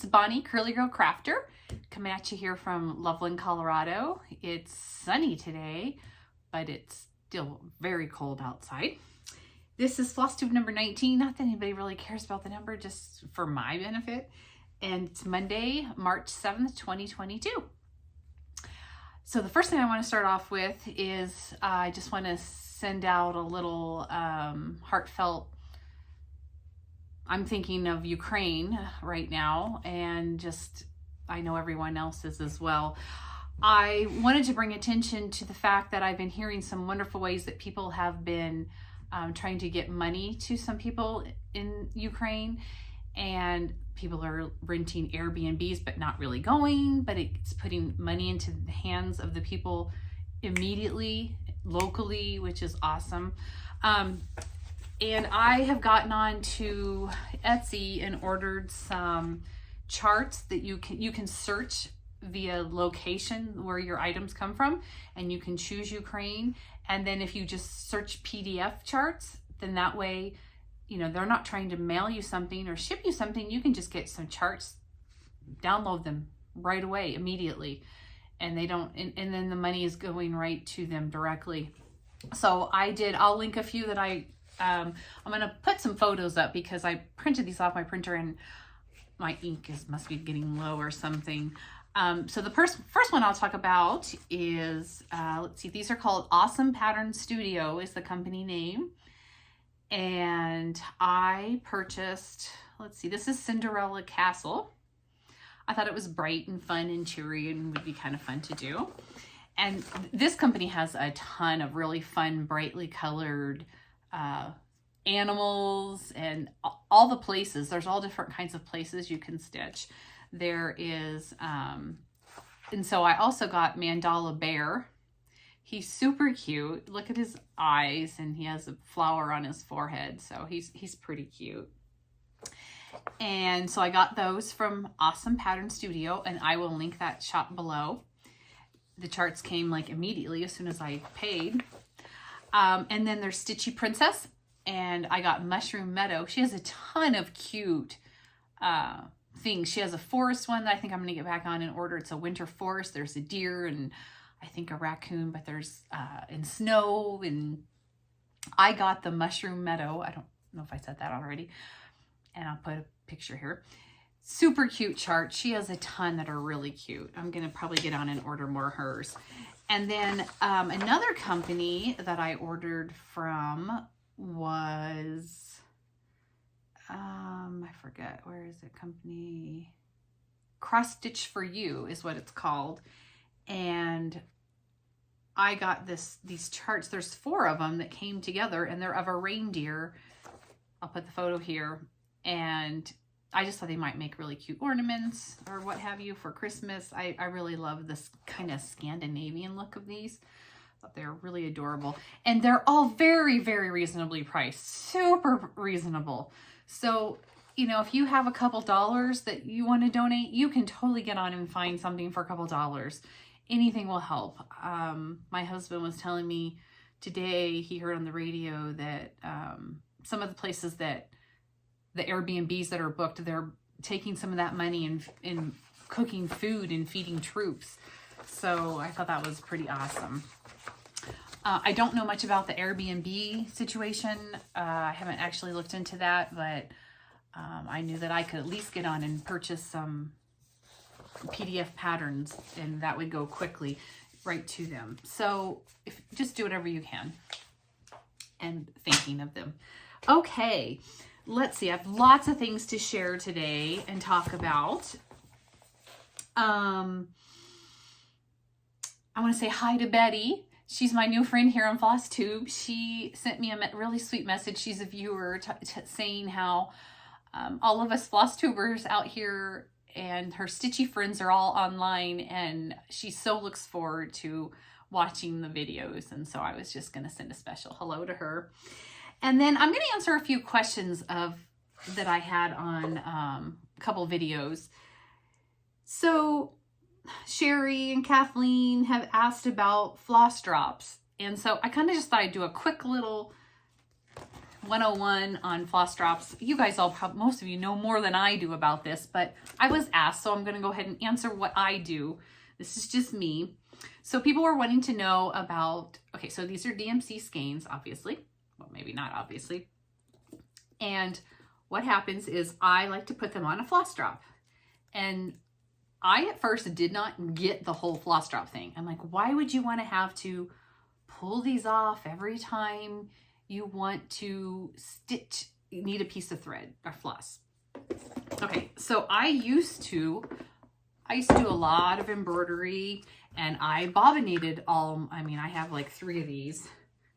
Bonnie, Curly Girl Crafter, coming at you here from Loveland, Colorado. It's sunny today, but it's still very cold outside. This is Flosstube number 19. Not that anybody really cares about the number, just for my benefit. And it's Monday, March 7th, 2022. So the first thing I want to start off with is I just want to send out a little heartfelt. I'm thinking of Ukraine right now, and just I know everyone else is as well. I wanted to bring attention to the fact that I've been hearing some wonderful ways that people have been trying to get money to some people in Ukraine, and people are renting Airbnbs but not really going, but it's putting money into the hands of the people immediately, locally, which is awesome. And I have gotten on to Etsy and ordered some charts that you can search via location where your items come from, and you can choose Ukraine. And then if you just search PDF charts, then that way, you know, they're not trying to mail you something or ship you something. You can just get some charts, download them right away, immediately. And they don't, and then the money is going right to them directly. So I'll link a few that I'm going to put some photos up because I printed these off my printer and my ink must be getting low or something. So the first one I'll talk about is, let's see, these are called Awesome Pattern Studio is the company name. And I purchased, let's see, this is Cinderella Castle. I thought it was bright and fun and cheery and would be kind of fun to do. And this company has a ton of really fun, brightly colored animals and all the places. There's all different kinds of places you can stitch. There is, and so I also got Mandala Bear. He's super cute. Look at his eyes, and he has a flower on his forehead, so he's pretty cute. And so I got those from Awesome Pattern Studio, and I will link that shop below. The charts came like immediately as soon as I paid. And then there's Stitchy Princess, and I got Mushroom Meadow. She has a ton of cute things. She has a forest one that I think I'm going to get back on and order. It's a winter forest. There's a deer and I think a raccoon, but there's and snow. And I got the Mushroom Meadow. I don't know if I said that already. And I'll put a picture here. Super cute chart. She has a ton that are really cute. I'm going to probably get on and order more of hers. And then another company that I ordered from was, I forget, where is it? Company Cross Stitch for You is what it's called. And I got these charts. There's 4 of them that came together, and they're of a reindeer. I'll put the photo here. And I just thought they might make really cute ornaments or what have you for Christmas. I really love this kind of Scandinavian look of these. I thought they're really adorable. And they're all very, very reasonably priced. Super reasonable. So, you know, if you have a couple dollars that you want to donate, you can totally get on and find something for a couple dollars. Anything will help. My husband was telling me today, he heard on the radio that some of the places that the Airbnbs that are booked, they're taking some of that money and cooking food and feeding troops. So I thought that was pretty awesome. I don't know much about the Airbnb situation. I haven't actually looked into that, but I knew that I could at least get on and purchase some PDF patterns, and that would go quickly right to them. So just do whatever you can, and thinking of them. Okay. Let's see, I have lots of things to share today and talk about. I want to say hi to Betty. She's my new friend here on Flosstube. She sent me a really sweet message. She's a viewer saying how all of us Flosstubers out here and her stitchy friends are all online, and she so looks forward to watching the videos. And so I was just going to send a special hello to her. And then I'm going to answer a few questions that I had on a couple videos. So Sherry and Kathleen have asked about floss drops. And so I kind of just thought I'd do a quick little 101 on floss drops. You guys all, most of you know more than I do about this, but I was asked, so I'm going to go ahead and answer what I do. This is just me. So people were wanting to know about, okay, so these are DMC skeins, obviously. Well, maybe not obviously. And what happens is I like to put them on a floss drop. And I at first did not get the whole floss drop thing. I'm like, why would you want to have to pull these off every time you want to stitch? You need a piece of thread or floss. Okay, so I used to do a lot of embroidery, and I bobbinated all, I mean, I have like 3 of these.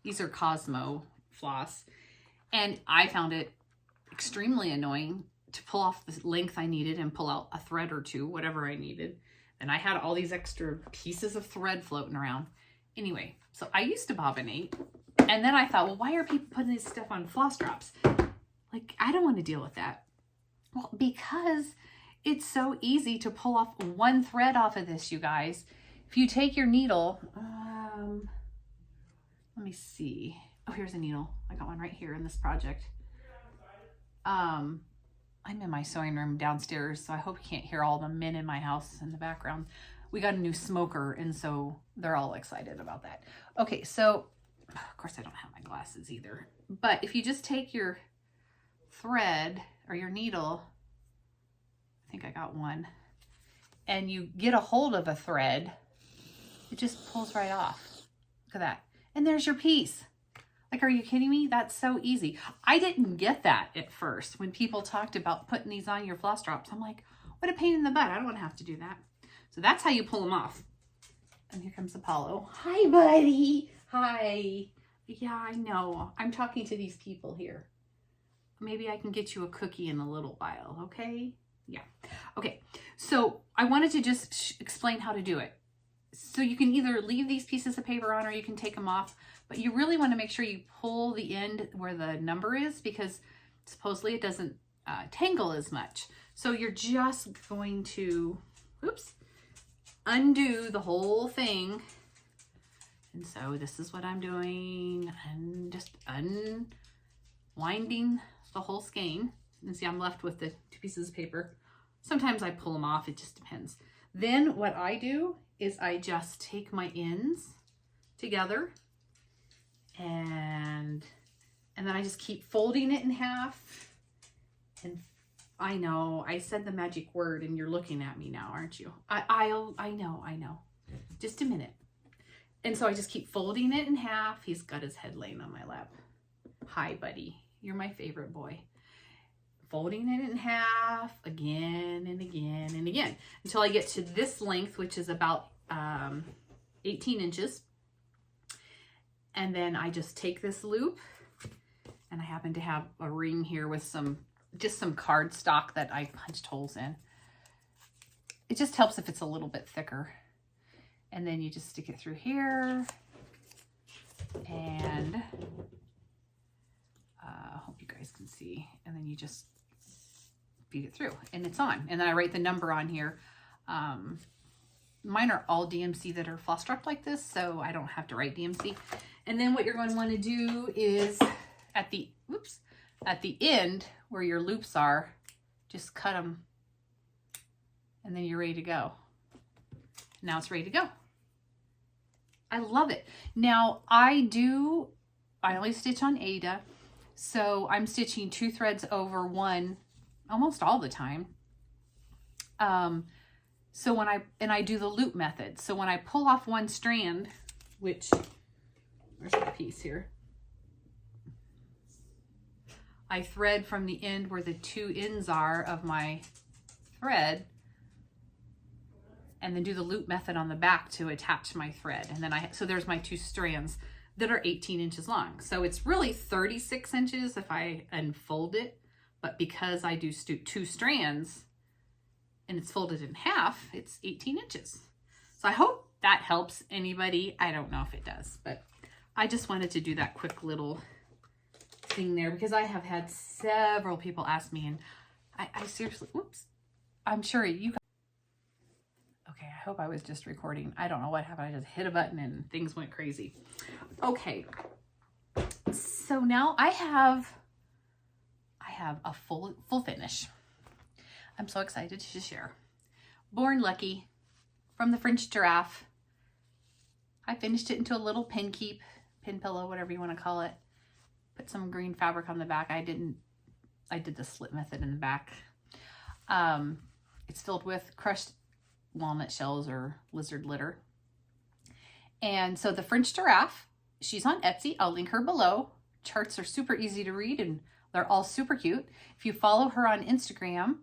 These are Cosmo floss, and I found it extremely annoying to pull off the length I needed and pull out a thread or 2, whatever I needed. And I had all these extra pieces of thread floating around. Anyway, so I used to bobbinate, and then I thought, well, why are people putting this stuff on floss drops? Like, I don't want to deal with that. Well, because it's so easy to pull off one thread off of this, you guys. If you take your needle, let me see. Oh, here's a needle. I got one right here in this project. I'm in my sewing room downstairs, so I hope you can't hear all the men in my house in the background. We got a new smoker, and so they're all excited about that. Okay, so, of course I don't have my glasses either. But if you just take your thread or your needle, I think I got one, and you get a hold of a thread, it just pulls right off. Look at that. And there's your piece. Like, are you kidding me? That's so easy. I didn't get that at first when people talked about putting these on your floss drops. I'm like, what a pain in the butt. I don't want to have to do that. So that's how you pull them off. And here comes Apollo. Hi, buddy. Hi. Yeah, I know. I'm talking to these people here. Maybe I can get you a cookie in a little while, okay? Yeah. Okay, so I wanted to just explain how to do it. So you can either leave these pieces of paper on or you can take them off, but you really want to make sure you pull the end where the number is, because supposedly it doesn't tangle as much. So you're just going to, oops, undo the whole thing. And so this is what I'm doing, and just unwinding the whole skein. And see, I'm left with the 2 pieces of paper. Sometimes I pull them off, it just depends. Then what I do is I just take my ends together, and then I just keep folding it in half. And I know I said the magic word and you're looking at me now, aren't you? I know. Just a minute. And so I just keep folding it in half. He's got his head laying on my lap. Hi, buddy. You're my favorite boy. Folding it in half again and again and again until I get to this length, which is about 18 inches. And then I just take this loop, and I happen to have a ring here with just some cardstock that I punched holes in. It just helps if it's a little bit thicker. And then you just stick it through here, and I hope you guys can see. And then you just feed it through, and it's on. And then I write the number on here. Mine are all DMC that are floss dropped like this, so I don't have to write DMC. And then what you're going to want to do is at the end where your loops are, just cut them, and then you're ready to go. Now it's ready to go. I love it. Now I only stitch on Ada, so I'm stitching 2 threads over 1 almost all the time. So when I do the loop method. So when I pull off 1 strand, which, where's my piece here? I thread from the end where the 2 ends are of my thread, and then do the loop method on the back to attach my thread. And then so there's my 2 strands that are 18 inches long. So it's really 36 inches if I unfold it, but because I do 2 strands and it's folded in half, it's 18 inches. So I hope that helps anybody. I don't know if it does, but I just wanted to do that quick little thing there because I have had several people ask me, and I seriously, whoops, I'm sure you guys. Okay, I hope I was just recording. I don't know what happened. I just hit a button and things went crazy. Okay, so now I have have a full finish. I'm so excited to share. Born Lucky from the French Giraffe. I finished it into a little pin pillow, whatever you want to call it. Put some green fabric on the back. I did the slit method in the back. It's filled with crushed walnut shells or lizard litter. And so the French Giraffe, she's on Etsy. I'll link her below. Charts are super easy to read and they're all super cute. If you follow her on Instagram,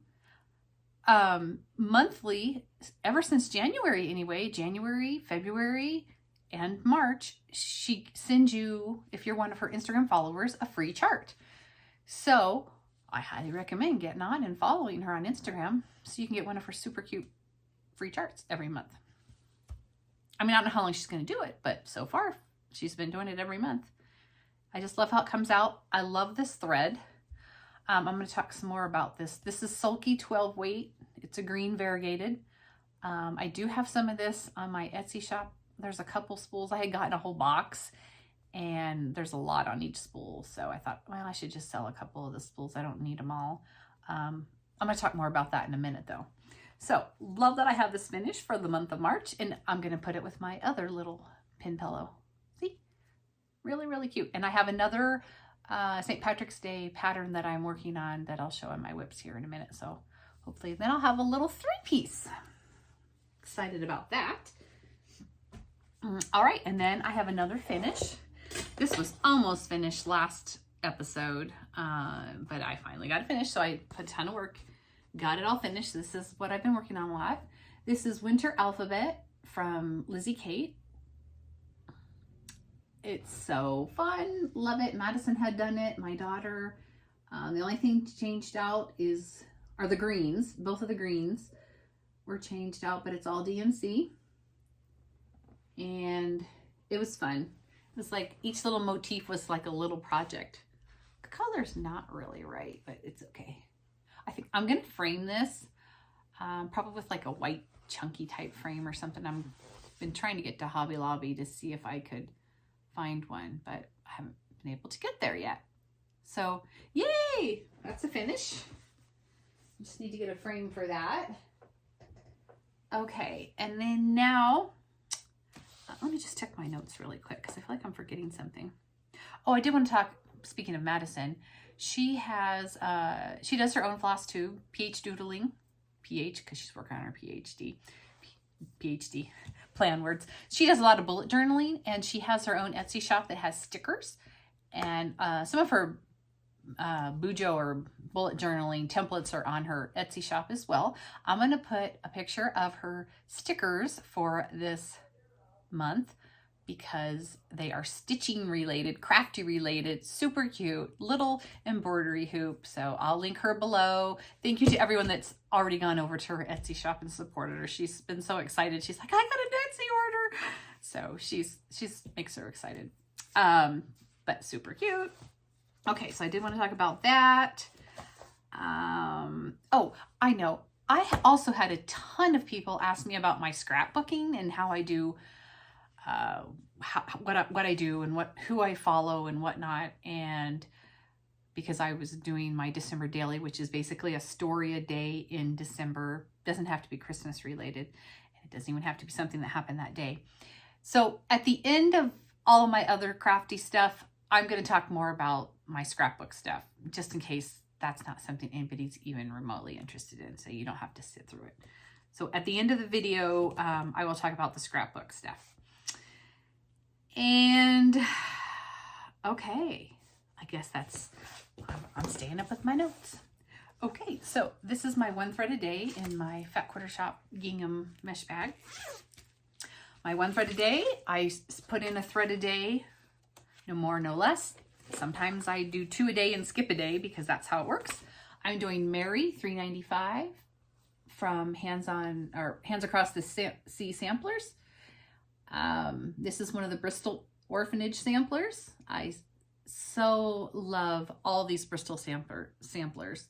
monthly, ever since January anyway, January, February, and March, she sends you, if you're one of her Instagram followers, a free chart. So I highly recommend getting on and following her on Instagram so you can get one of her super cute free charts every month. I mean, I don't know how long she's going to do it, but so far she's been doing it every month. I just love how it comes out. I love this thread. I'm going to talk some more about this. This is Sulky 12 weight. It's a green variegated. I do have some of this on my Etsy shop. There's a couple spools. I had gotten a whole box and there's a lot on each spool. So I thought, well, I should just sell a couple of the spools. I don't need them all. I'm going to talk more about that in a minute though. So love that I have this finished for the month of March, and I'm going to put it with my other little pin pillow. See? Really, really cute. And I have another St. Patrick's Day pattern that I'm working on that I'll show on my whips here in a minute. So hopefully then I'll have a little 3-piece. Excited about that. All right, and then I have another finish. This was almost finished last episode, but I finally got it finished, so I put a ton of work, got it all finished. This is what I've been working on a lot. This is Winter Alphabet from Lizzie Kate. It's so fun. Love it. Madison had done it. My daughter. The only thing changed out are the greens. Both of the greens were changed out, but it's all DMC. And it was fun. It was like each little motif was like a little project. The color's not really right, but it's okay. I think I'm going to frame this probably with like a white chunky type frame or something. I've been trying to get to Hobby Lobby to see if I could find one, but I haven't been able to get there yet. So yay, that's a finish. Just need to get a frame for that. Okay, and then now let me just check my notes really quick because I feel like I'm forgetting something. Oh, I did want to talk, speaking of Madison, she does her own floss tube, PH doodling, PH, because she's working on her PhD, plan words. She does a lot of bullet journaling, and she has her own Etsy shop that has stickers, and some of her bujo or bullet journaling templates are on her Etsy shop as well. I'm going to put a picture of her stickers for this month because they are stitching related, crafty related, super cute, little embroidery hoop. So I'll link her below. Thank you to everyone that's already gone over to her Etsy shop and supported her. She's been so excited. She's like, I got an Etsy order. So she's makes her excited. But super cute. Okay, so I did want to talk about that. Oh, I know. I also had a ton of people ask me about my scrapbooking and how I do what I do and who I follow and whatnot. And because I was doing my December daily, which is basically a story a day in December, doesn't have to be Christmas related, and it doesn't even have to be something that happened that day. So at the end of all of my other crafty stuff, I'm going to talk more about my scrapbook stuff, just in case that's not something anybody's even remotely interested in, so you don't have to sit through it. So at the end of the video, I will talk about the scrapbook stuff. And okay, I guess I'm staying up with my notes. Okay, so this is my 1 thread a day in my Fat Quarter Shop gingham mesh bag. My 1 thread a day, I put in a thread a day, no more, no less. Sometimes I do 2 a day and skip a day because that's how it works. I'm doing Mary 395 from Hands Across the Sea samplers. This is one of the Bristol Orphanage samplers. I so love all these Bristol samplers.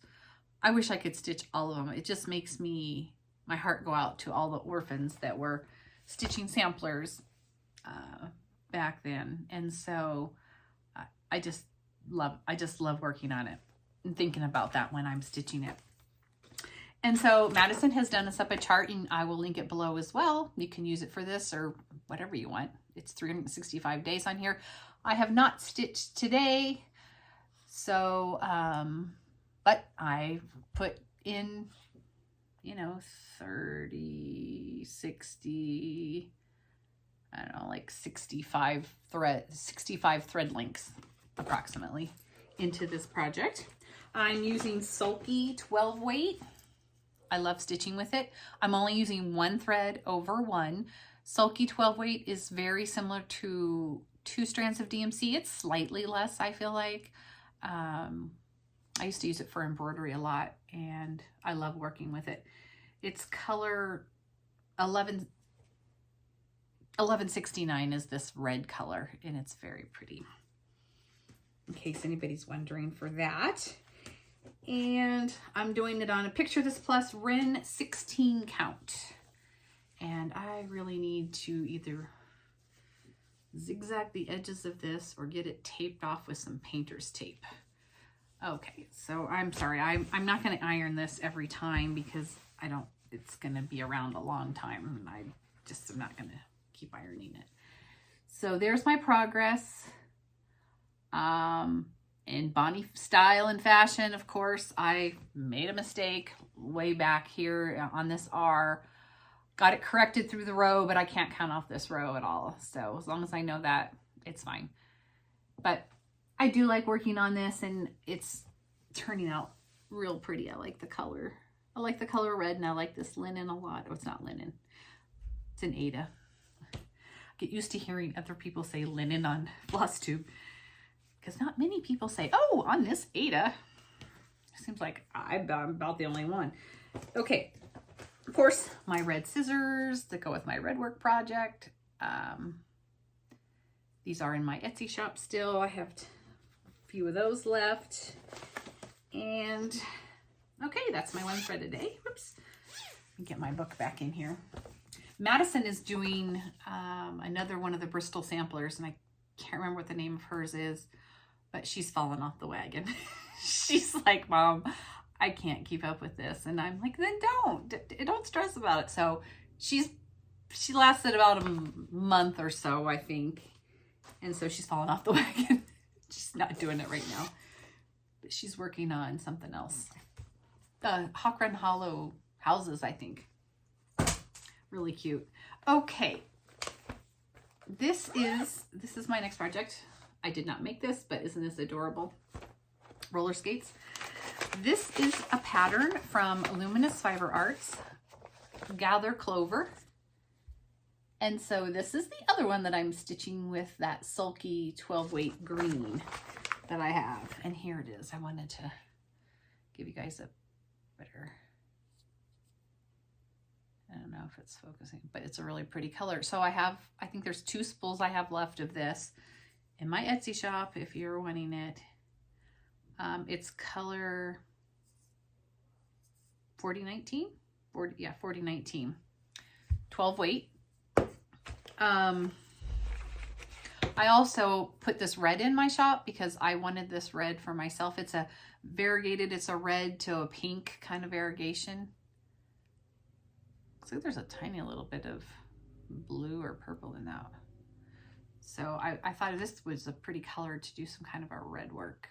I wish I could stitch all of them. It just makes my heart go out to all the orphans that were stitching samplers back then. And so I just love working on it. thinking about that when I'm stitching it. And so Madison has done us up a chart, and I will link it below as well. You can use it for this or whatever you want. It's 365 days on here. I have not stitched today, so, but I put in, you know, 30, 60, I don't know, like 65 thread links approximately into this project. I'm using Sulky 12 weight. I love stitching with it. I'm only using one thread over one. Sulky 12 weight is very similar to 2 strands of DMC. It's slightly less, I feel like. I used to use it for embroidery a lot, and I love working with it. It's color 1169 is this red color, and it's very pretty, in case anybody's wondering for that. And I'm doing it on a Picture This Plus Ren 16 count. And I really need to either zigzag the edges of this or get it taped off with some painter's tape. Okay, so I'm sorry, I'm not going to iron this every time because it's going to be around a long time, and I just am not going to keep ironing it. So there's my progress. In Bonnie style and fashion, of course, I made a mistake way back here on this R. Got it corrected through the row, but I can't count off this row at all. So as long as I know that, it's fine. But I do like working on this, and it's turning out real pretty. I like the color. I like the color red, and I like this linen a lot. Oh, it's not linen. It's an Aida. Get used to hearing other people say linen on Flosstube, because not many people say, oh, on this Aida. It seems like I'm about the only one. Okay, of course, my red scissors that go with my red work project. These are in my Etsy shop still. I have a few of those left. And okay, that's my one thread a day. Whoops. Let me get my book back in here. Madison is doing another one of the Bristol samplers, and I can't remember what the name of hers is, but she's fallen off the wagon. She's like, Mom, I can't keep up with this. And I'm like, then don't stress about it. So she lasted about a month or so, I think. And so she's fallen off the wagon. She's not doing it right now, but she's working on something else. Hawk Run Hollow houses, I think. Really cute. Okay. This is my next project. I did not make this, but isn't this adorable? Roller skates. This is a pattern from Luminous Fiber Arts, Gather Clover. And so this is the other one that I'm stitching with that Sulky 12 weight green that I have. And here it is. I wanted to give you guys a better, I don't know if it's focusing, but it's a really pretty color. So I think there's 2 spools I have left of this in my Etsy shop if you're wanting it. It's color 4019, 4019, 12 weight. I also put this red in my shop because I wanted this red for myself. It's a variegated, it's a red to a pink kind of variegation. Looks like there's a tiny little bit of blue or purple in that. So I thought this was a pretty color to do some kind of a red work.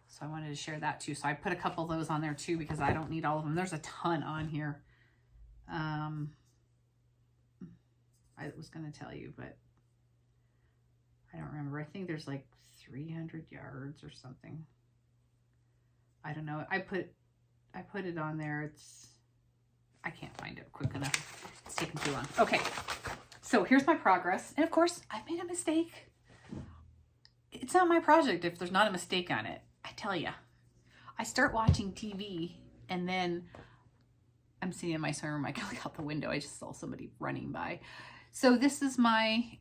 So I wanted to share that too. So I put a couple of those on there too because I don't need all of them. There's a ton on here. I was going to tell you, but I don't remember. I think there's like 300 yards or something. I don't know. I put it on there. I can't find it quick enough. It's taking too long. Okay. So here's my progress. And of course, I made a mistake. It's not my project if there's not a mistake on it. I tell you, I start watching TV and then I'm sitting in my sewing room. I can look out the window. I just saw somebody running by. So this is my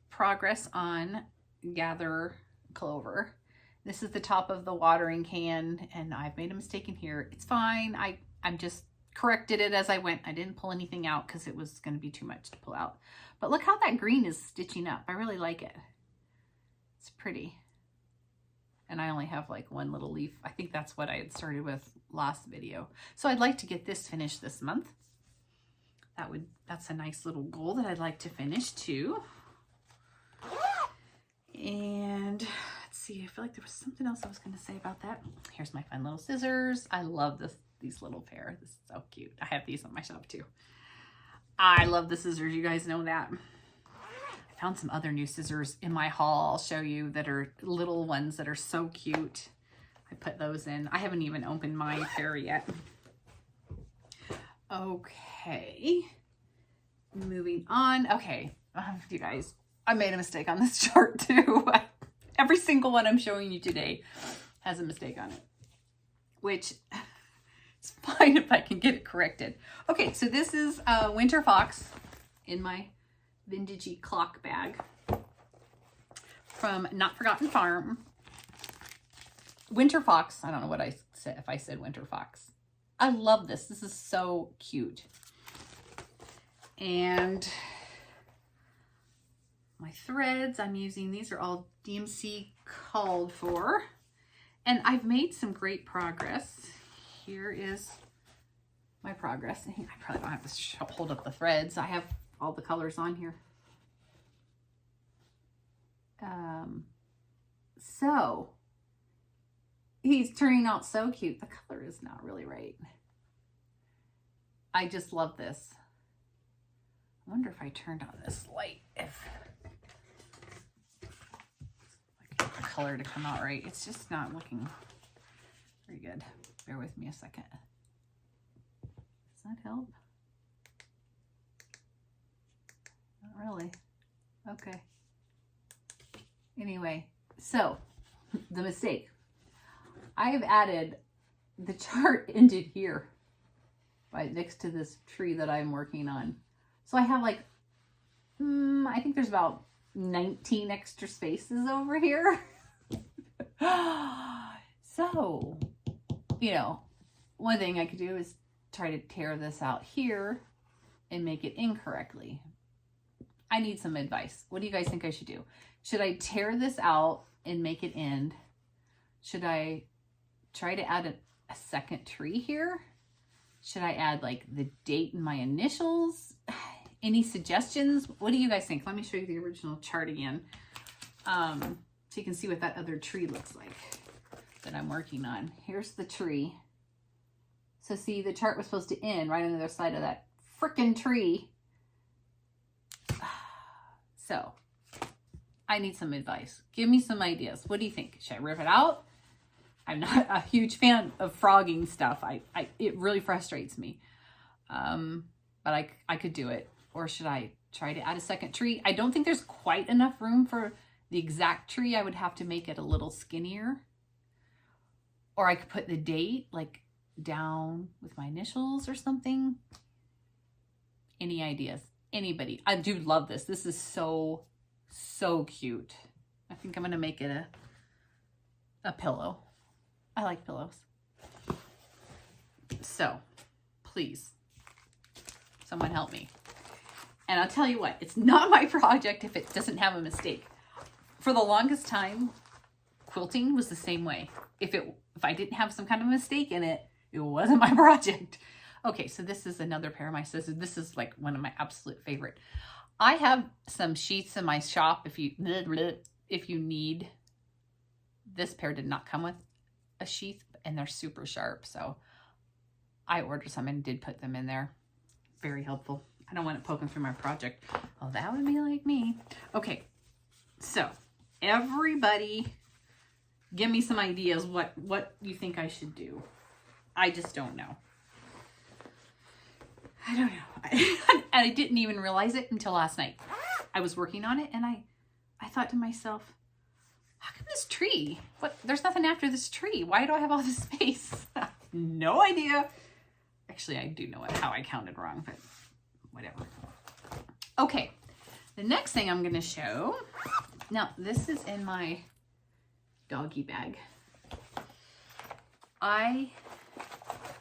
progress on Gather Clover. This is the top of the watering can, and I've made a mistake in here. It's fine. I'm just corrected it as I went. I didn't pull anything out because it was going to be too much to pull out. But look how that green is stitching up. I really like it. It's pretty. and I only have like one little leaf. I think that's what I had started with last video. So I'd like to get this finished this month. That's a nice little goal that I'd like to finish too. And let's see, I feel like there was something else I was going to say about that. Here's my fun little scissors. I love these little pair. This is so cute. I have these on my shop too. I love the scissors. You guys know that. I found some other new scissors in my haul. I'll show you that are little ones that are so cute. I put those in. I haven't even opened my pair yet. Okay. Moving on. Okay. You guys, I made a mistake on this chart too. Every single one I'm showing you today has a mistake on it, which is fine if I can get it corrected. Okay, so this is Winter Fox in my vintagey clock bag from Not Forgotten Farm. Winter Fox, I don't know what I said, if I said Winter Fox. I love this. This is so cute. And my threads I'm using, these are all DMC called for. And I've made some great progress. Here is my progress. I probably don't have to hold up the threads. I have all the colors on here. So he's turning out so cute. The color is not really right. I just love this. I wonder if I turned on this light, if I can get the color to come out right. It's just not looking very good. Bear with me a second. Does that help? Not really. Okay. Anyway, so the mistake. I have added, the chart ended here, right next to this tree that I'm working on. So I have like, I think there's about 19 extra spaces over here. So, you know, one thing I could do is try to tear this out here and make it incorrectly. I need some advice. What do you guys think I should do? Should I tear this out and make it end? Should I try to add a second tree here? Should I add like the date and my initials? Any suggestions? What do you guys think? Let me show you the original chart again. So you can see what that other tree looks like that I'm working on. Here's the tree. So see, the chart was supposed to end right on the other side of that frickin' tree. So I need some advice. Give me some ideas. What do you think? Should I rip it out? I'm not a huge fan of frogging stuff. It really frustrates me. But I could do it. Or should I try to add a second tree? I don't think there's quite enough room for the exact tree. I would have to make it a little skinnier. Or I could put the date like down with my initials or something. Any ideas? Anybody? I do love this. This is so cute. I think I'm going to make it a pillow. I like pillows. So please, someone help me. And I'll tell you what, it's not my project if it doesn't have a mistake. For the longest time, quilting was the same way. If I didn't have some kind of mistake in it, it wasn't my project. Okay, so this is another pair of my scissors. This is like one of my absolute favorite. I have some sheaths in my shop if you need. This pair did not come with a sheath and they're super sharp. So I ordered some and did put them in there. Very helpful. I don't want it poking through my project. Oh, that would be like me. Okay, so everybody give me some ideas what you think I should do. I just don't know. I don't know. And I didn't even realize it until last night. I was working on it and I thought to myself, how come this tree? There's nothing after this tree. Why do I have all this space? No idea. Actually, I do know how I counted wrong, but whatever. Okay, the next thing I'm going to show. Now, this is in my doggy bag.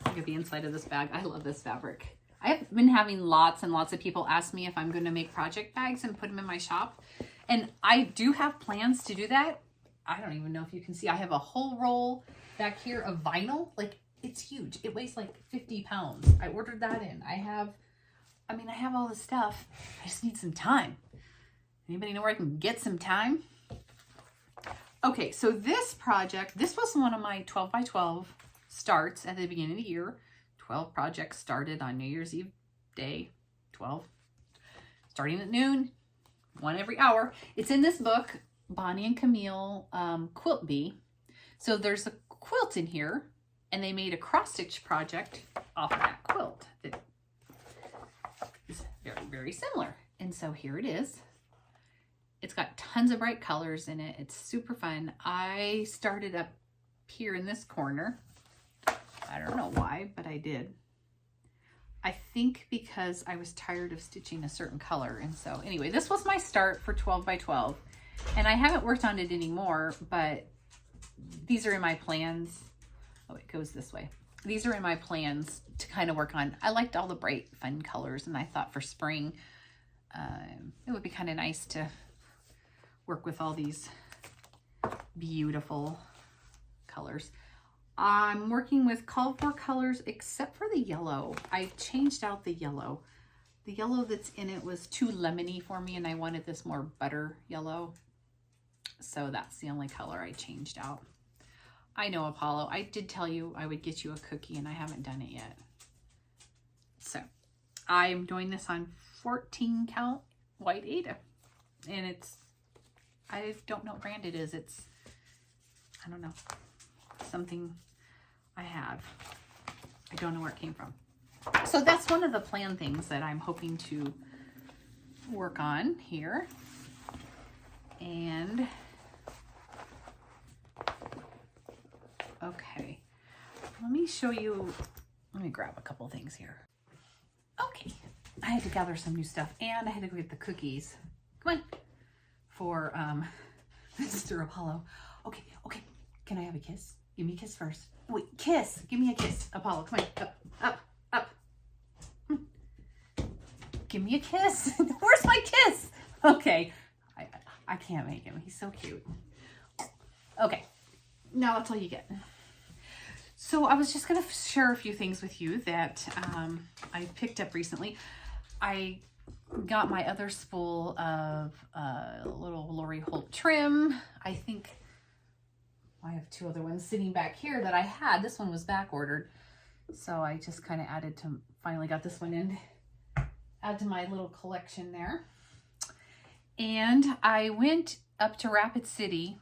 Look at the inside of this bag. I love this fabric. I've been having lots and lots of people ask me if I'm going to make project bags and put them in my shop. And I do have plans to do that. I don't even know if you can see, I have a whole roll back here of vinyl. Like, it's huge. It weighs like 50 pounds. I ordered that in. I have all this stuff. I just need some time. Anybody know where I can get some time? Okay, so this project, this was one of my 12 by 12 starts at the beginning of the year. 12 projects started on New Year's Eve day, 12. Starting at noon, one every hour. It's in this book, Bonnie and Camille Quilt Bee. So there's a quilt in here, and they made a cross-stitch project off of that quilt that is very, very similar. And so here it is. It's got tons of bright colors in it. It's super fun. I started up here in this corner. I don't know why, but I did. I think because I was tired of stitching a certain color. And so anyway, this was my start for 12 by 12. And I haven't worked on it anymore, but these are in my plans. Oh, it goes this way. These are in my plans to kind of work on. I liked all the bright, fun colors, and I thought for spring, it would be kind of nice to work with all these beautiful colors. I'm working with Clover colors except for the yellow. I changed out the yellow. The yellow that's in it was too lemony for me, and I wanted this more butter yellow. So that's the only color I changed out. I know, Apollo, I did tell you I would get you a cookie, and I haven't done it yet. So I'm doing this on 14 count white Aida, and it's, I don't know what brand it is. It's, I don't know, something I have. I don't know where it came from. So that's one of the plan things that I'm hoping to work on here. And okay, let me show you, let me grab a couple things here. Okay, I had to gather some new stuff, and I had to go get the cookies. Come on. For Mr. Apollo. Okay, can I have a kiss? Give me a kiss first. Wait, kiss. Give me a kiss. Apollo, come on. Up. Give me a kiss. Where's my kiss? Okay. I can't make him. He's so cute. Okay. Now that's all you get. So I was just going to share a few things with you that I picked up recently. I got my other spool of little Lori Holt trim. I think I have two other ones sitting back here that I had. This one was back ordered. So I just kind of added to, finally got this one in, add to my little collection there. And I went up to Rapid City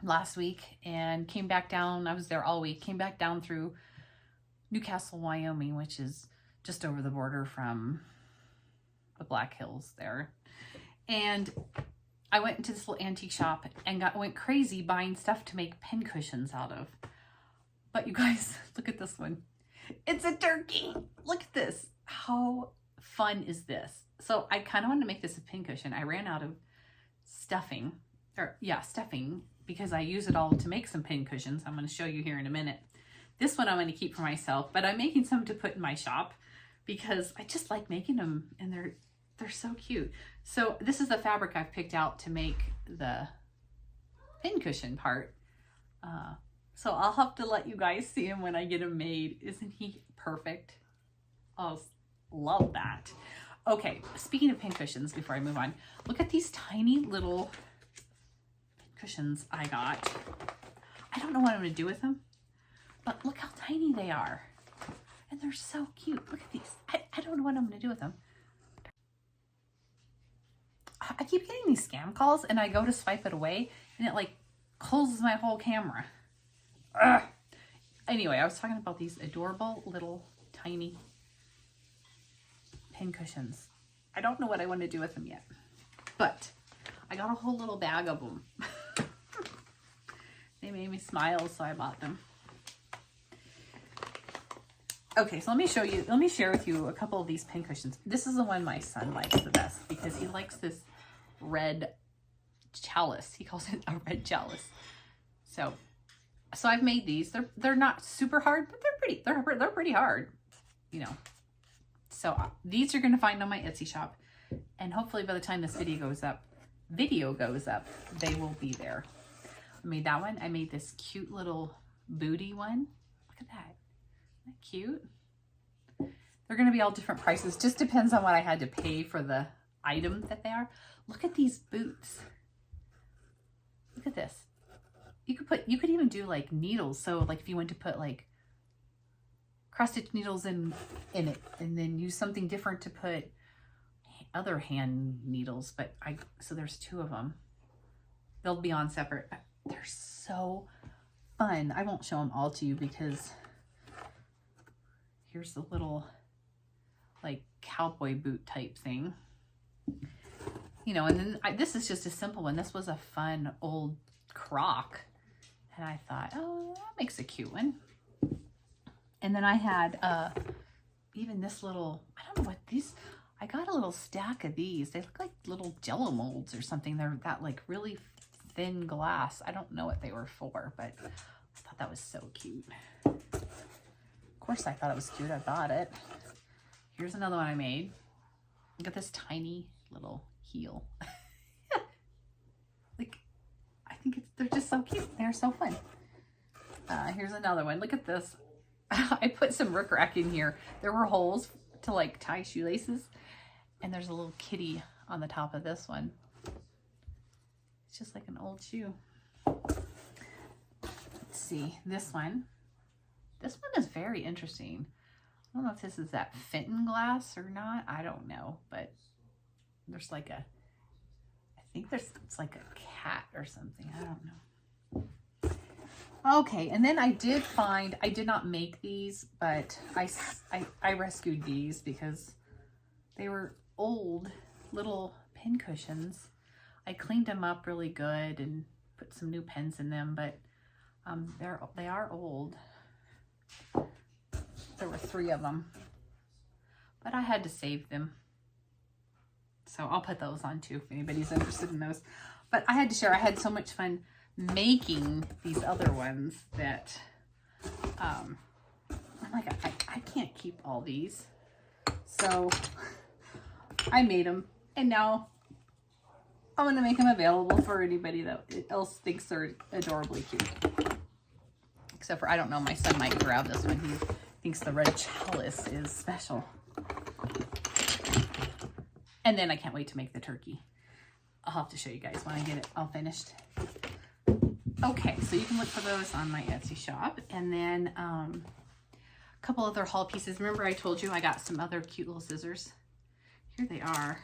last week and came back down. I was there all week, came back down through Newcastle, Wyoming, which is just over the border from the Black Hills there. And I went into this little antique shop and went crazy buying stuff to make pin cushions out of. But you guys, look at this one. It's a turkey. Look at this. How fun is this? So I kind of wanted to make this a pin cushion. I ran out of stuffing, because I use it all to make some pin cushions. I'm going to show you here in a minute. This one I'm going to keep for myself, but I'm making some to put in my shop because I just like making them, and they're so cute. So this is the fabric I've picked out to make the pin cushion part. So I'll have to let you guys see him when I get him made. Isn't he perfect? Oh, love that. Okay, speaking of pin cushions, before I move on, look at these tiny little pin cushions I got. I don't know what I'm going to do with them, but look how tiny they are. And they're so cute. Look at these. I don't know what I'm going to do with them. I keep getting these scam calls, and I go to swipe it away, and it like closes my whole camera. Ugh. Anyway, I was talking about these adorable little tiny pin cushions. I don't know what I want to do with them yet, but I got a whole little bag of them. They made me smile, so I bought them. Okay, so let me share with you a couple of these pin cushions. This is the one my son likes the best because he likes this red chalice. He calls it a red chalice. So I've made these. They're not super hard, but they're pretty hard, you know. So these you're going to find on my Etsy shop, and hopefully by the time this video goes up, they will be there. I made that one. I made this cute little booty one. Look at that. Isn't that cute? They're going to be all different prices. Just depends on what I had to pay for the item that they are. Look at these boots. Look at this. You could even do like needles. So like if you want to put like cross stitch needles in it, and then use something different to put other hand needles. But so there's 2 of them. They'll be on separate, but they're so fun. I won't show them all to you because here's the little like cowboy boot type thing, you know, and then this is just a simple one. This was a fun old crock, and I thought, oh, that makes a cute one. And then I had even this little, I don't know what these, I got a little stack of these. They look like little Jello molds or something. They're that like really thin glass. I don't know what they were for, but I thought that was so cute. Of course I thought it was cute. I bought it. Here's another one I made. Look at this tiny little heel. Like, I think they're just so cute. They're so fun. Here's another one. Look at this. I put some rickrack in here. There were holes to like tie shoelaces, and there's a little kitty on the top of this one. It's just like an old shoe. Let's see, this one. This one is very interesting. I don't know if this is that Fenton glass or not. I don't know, but there's like a, I think it's like a cat or something. I don't know. Okay, and then I did find, I did not make these, but I rescued these because they were old little pin cushions. I cleaned them up really good and put some new pens in them, but they are old. There were 3 of them, but I had to save them. So I'll put those on too if anybody's interested in those. But I had to share, I had so much fun making these other ones that I'm like, I can't keep all these. So I made them, and now I'm going to make them available for anybody that else thinks they're adorably cute. Except for, I don't know, my son might grab this one. He thinks the red chalice is special. And then I can't wait to make the turkey. I'll have to show you guys when I get it all finished. Okay, so you can look for those on my Etsy shop. And then a couple other haul pieces. Remember I told you I got some other cute little scissors? Here they are.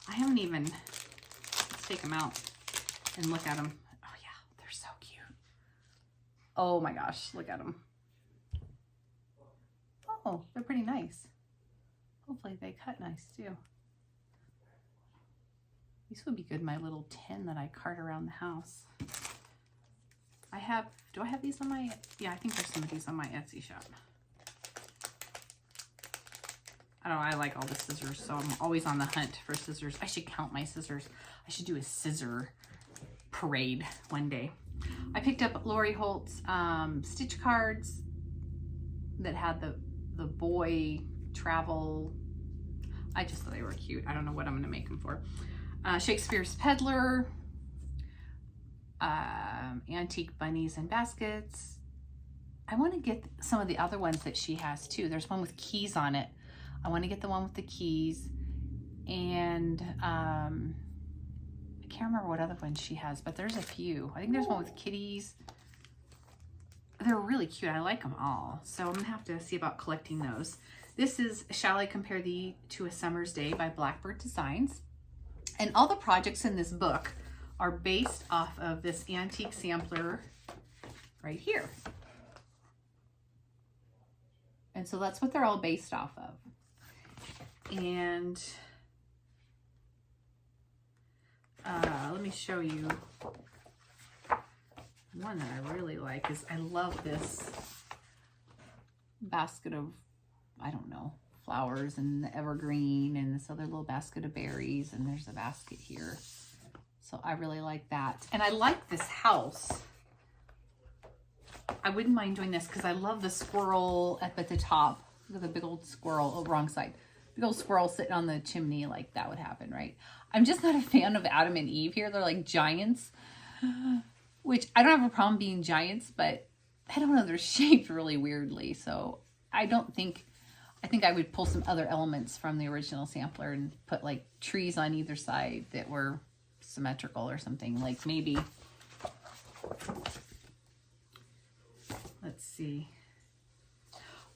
I haven't even, let's take them out and look at them. Oh yeah, they're so cute. Oh my gosh, look at them. Oh, they're pretty nice. Hopefully they cut nice too. These would be good in my little tin that I cart around the house. Do I have these on my, yeah, I think there's some of these on my Etsy shop. I don't know, I like all the scissors, so I'm always on the hunt for scissors. I should count my scissors. I should do a scissor parade one day. I picked up Lori Holt's stitch cards that had the boy travel. I just thought they were cute. I don't know what I'm gonna make them for. Shakespeare's Peddler, antique bunnies and baskets. I want to get some of the other ones that she has too. There's one with keys on it. I want to get the one with the keys, and I can't remember what other ones she has, but there's a few. I think there's one with kitties. They're really cute. I like them all. So I'm gonna have to see about collecting those. This is Shall I Compare Thee to a Summer's Day by Blackbird Designs. And all the projects in this book are based off of this antique sampler right here. And so that's what they're all based off of. And let me show you one that I really like. Is I love this basket of, I don't know, flowers and the evergreen and this other little basket of berries, and there's a basket here. So I really like that. And I like this house. I wouldn't mind doing this because I love the squirrel up at the top. Look at the big old squirrel. Oh, wrong side. Big old squirrel sitting on the chimney, like that would happen, right? I'm just not a fan of Adam and Eve here. They're like giants. which I don't have a problem being giants, but I don't know, they're shaped really weirdly. So I think I would pull some other elements from the original sampler and put like trees on either side that were symmetrical or something. Like maybe, let's see,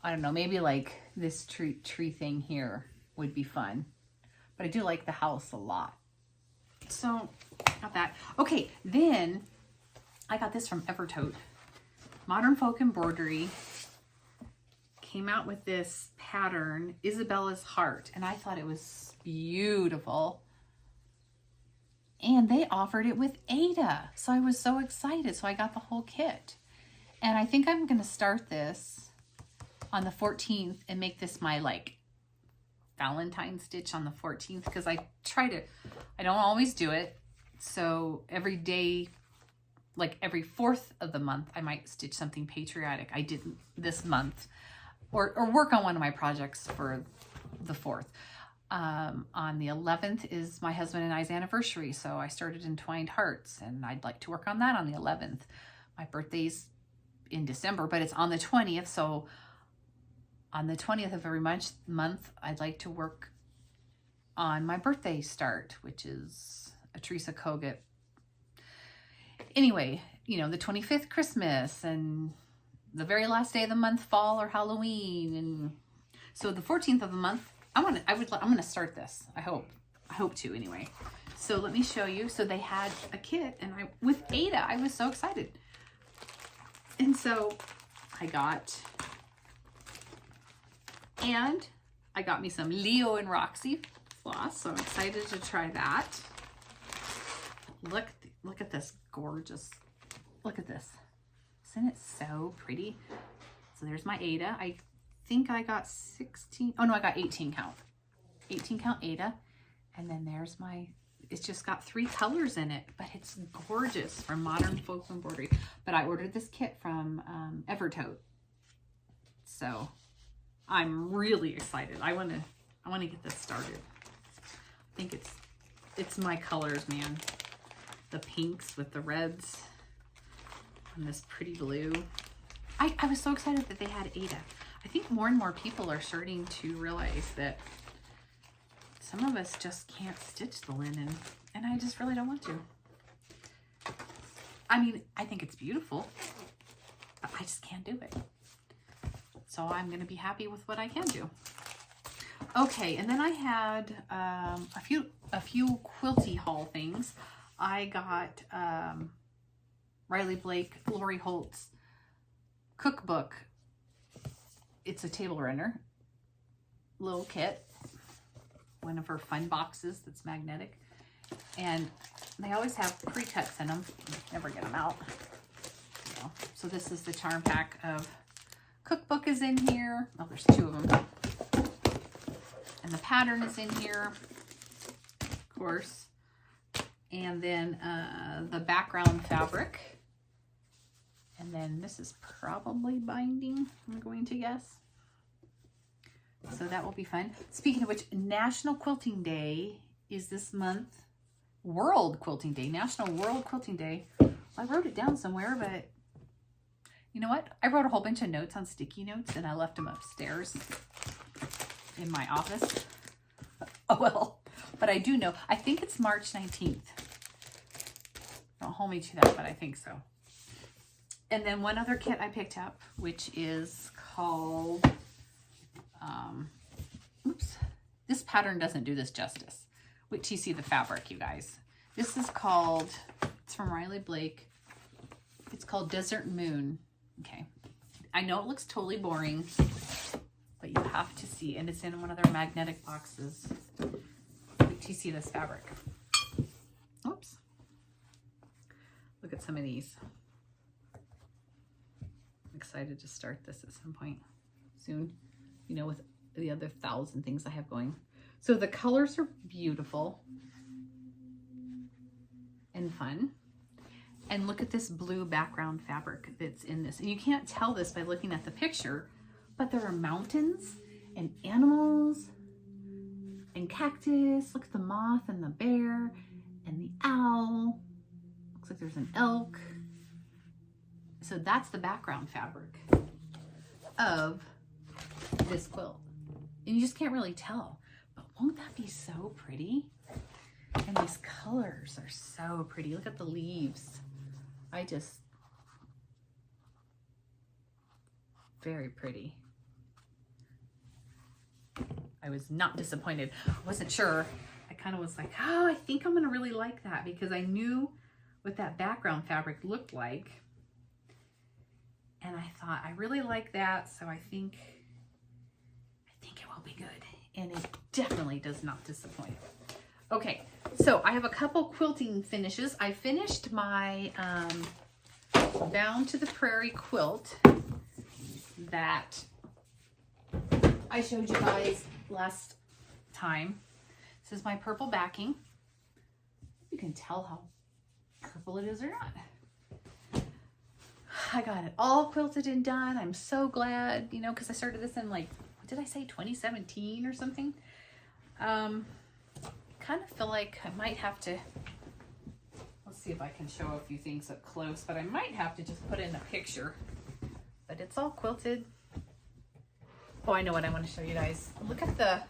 I don't know, maybe like this tree thing here would be fun. But I do like the house a lot. So got that. Okay, then I got this from Evertote. Modern Folk Embroidery came out with this pattern, Isabella's Heart, and I thought it was beautiful. And they offered it with Ada, so I was so excited. So I got the whole kit. And I think I'm gonna start this on the 14th and make this my like Valentine stitch on the 14th, because I don't always do it. So every day, like every 4th of the month, I might stitch something patriotic. I didn't this month, or work on one of my projects for the 4th. On the 11th is my husband and I's anniversary. So I started Entwined Hearts, and I'd like to work on that on the 11th. My birthday's in December, but it's on the 20th. So on the 20th of every month, I'd like to work on my birthday start, which is a Teresa Kogut. Anyway, you know, the 25th Christmas, and the very last day of the month, fall or Halloween. And so the 14th of the month, I'm gonna start this. I hope to anyway. So let me show you. So they had a kit, and with Ada, I was so excited. And so I got me some Leo and Roxy floss. So I'm excited to try that. Look at this gorgeous, look at this. Isn't it so pretty? So there's my Ada. I think I got 16, oh no, I got 18 count. 18 count Ada. And then there's it's just got 3 colors in it, but it's gorgeous, from Modern Folk Embroidery. But I ordered this kit from Evertote. So I'm really excited. I want to get this started. I think it's my colors, man. The pinks with the reds and this pretty blue. I was so excited that they had Ada. I think more and more people are starting to realize that some of us just can't stitch the linen, and I just really don't want to. I mean, I think it's beautiful, but I just can't do it. So I'm going to be happy with what I can do. Okay, and then I had a few Quilting Haul things. I got Riley Blake, Lori Holt's cookbook. It's a table runner little kit, one of her fun boxes that's magnetic, and they always have pre-cuts in them. Never get them out. You know. So this is the charm pack of cookbook is in here. Oh, there's 2 of them. And the pattern is in here, of course. And then the background fabric. And then this is probably binding, I'm going to guess. So that will be fun. Speaking of which, National Quilting Day is this month. World Quilting Day, National World Quilting Day. I wrote it down somewhere, but you know what? I wrote a whole bunch of notes on sticky notes, and I left them upstairs in my office. Oh well, but I do know. I think it's March 19th. Don't hold me to that, but I think so. And then one other kit I picked up, which is called, oops, this pattern doesn't do this justice. Wait till you see the fabric, you guys. This is called, it's from Riley Blake. It's called Desert Moon. Okay. I know it looks totally boring, but you have to see, and it's in one of their magnetic boxes. Wait till you see this fabric. Oops. Look at some of these. I'm excited to start this at some point soon, you know, with the other 1,000 things I have going. So the colors are beautiful and fun. And look at this blue background fabric that's in this. And you can't tell this by looking at the picture, but there are mountains and animals and cactus. Look at the moth and the bear and the owl. Looks like there's an elk. So that's the background fabric of this quilt. And you just can't really tell, but won't that be so pretty? And these colors are so pretty. Look at the leaves. Very pretty. I was not disappointed. I wasn't sure. I kind of was like, oh, I think I'm gonna really like that, because I knew what that background fabric looked like. And I thought, I really like that, so I think it will be good. And it definitely does not disappoint. Okay, so I have a couple quilting finishes. I finished my Bound to the Prairie quilt that I showed you guys last time. This is my purple backing. You can tell how purple it is or not. I got it all quilted and done. I'm so glad, you know, because I started this in, like, what did I say, 2017 or something? Kind of feel like I might have to, let's see if I can show a few things up close, but I might have to just put in a picture. But it's all quilted. Oh, I know what I want to show you guys. Look at the,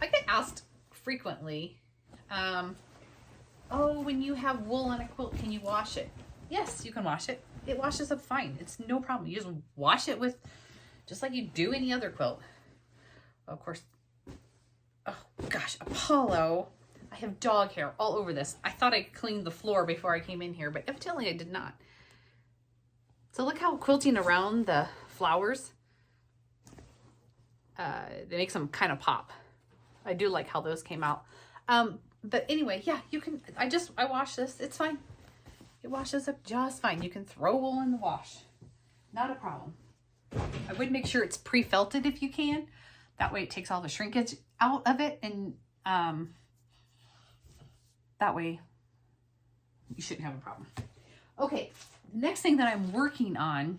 I get asked frequently, oh, when you have wool on a quilt, can you wash it? Yes, you can wash it. It washes up fine. It's no problem. You just wash it with, just like you do any other quilt. Of course, oh gosh, Apollo. I have dog hair all over this. I thought I cleaned the floor before I came in here, but evidently I did not. So look how quilting around the flowers, it makes them kind of pop. I do like how those came out. But anyway, yeah, you can, I wash this. It's fine. It washes up just fine. You can throw wool in the wash. Not a problem. I would make sure it's pre-felted if you can. That way it takes all the shrinkage out of it, and that way you shouldn't have a problem. Okay, the next thing that I'm working on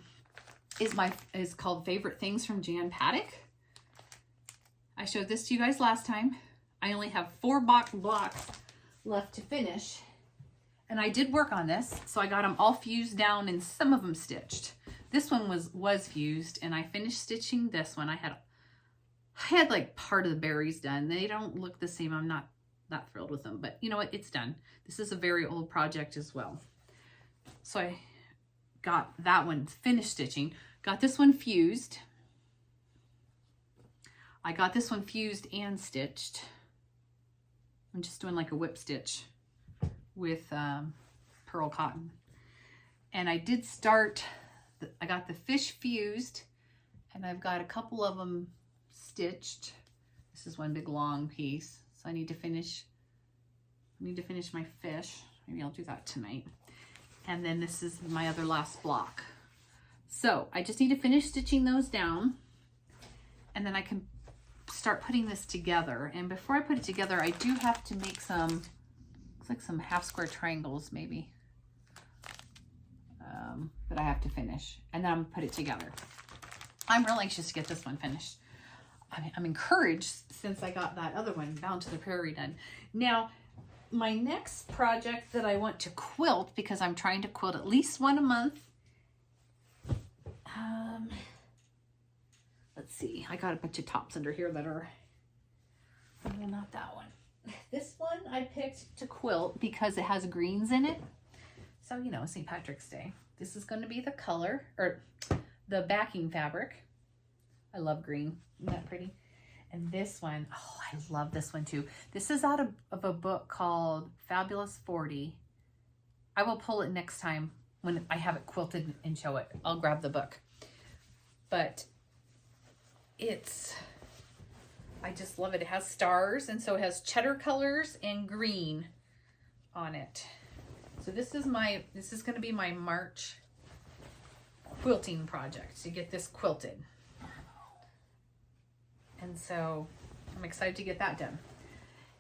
is called Favorite Things from Jan Paddock. I showed this to you guys last time. I only have 4 blocks left to finish. And I did work on this, so I got them all fused down and some of them stitched. This one was fused, and I finished stitching this one. I had like part of the berries done. They don't look the same. I'm not that thrilled with them, but you know what? It's done. This is a very old project as well. So I got that one finished stitching. Got this one fused. I got this one fused and stitched. I'm just doing like a whip stitch with pearl cotton. And I did start, I got the fish fused, and I've got a couple of them stitched. This is one big long piece, so I need to finish my fish. Maybe I'll do that tonight. And then this is my other last block. So I just need to finish stitching those down, and then I can start putting this together. And before I put it together, I do have to make some, looks like some half square triangles maybe, that I have to finish, and then I'm gonna put it together. I'm real anxious to get this one finished. I'm encouraged since I got that other one, Bound to the Prairie, done. Now, my next project that I want to quilt, because I'm trying to quilt at least one a month. Let's see, I got a bunch of tops under here that are, no, not that one. This one I picked to quilt because it has greens in it. So, you know, St. Patrick's Day. This is going to be the color, or the backing fabric. I love green. Isn't that pretty? And this one, oh, I love this one too. This is out of a book called Fabulous 40. I will pull it next time when I have it quilted and show it. I'll grab the book. But I just love it. It has stars, and so it has cheddar colors and green on it. So this is going to be my March quilting project, to get this quilted. And so I'm excited to get that done.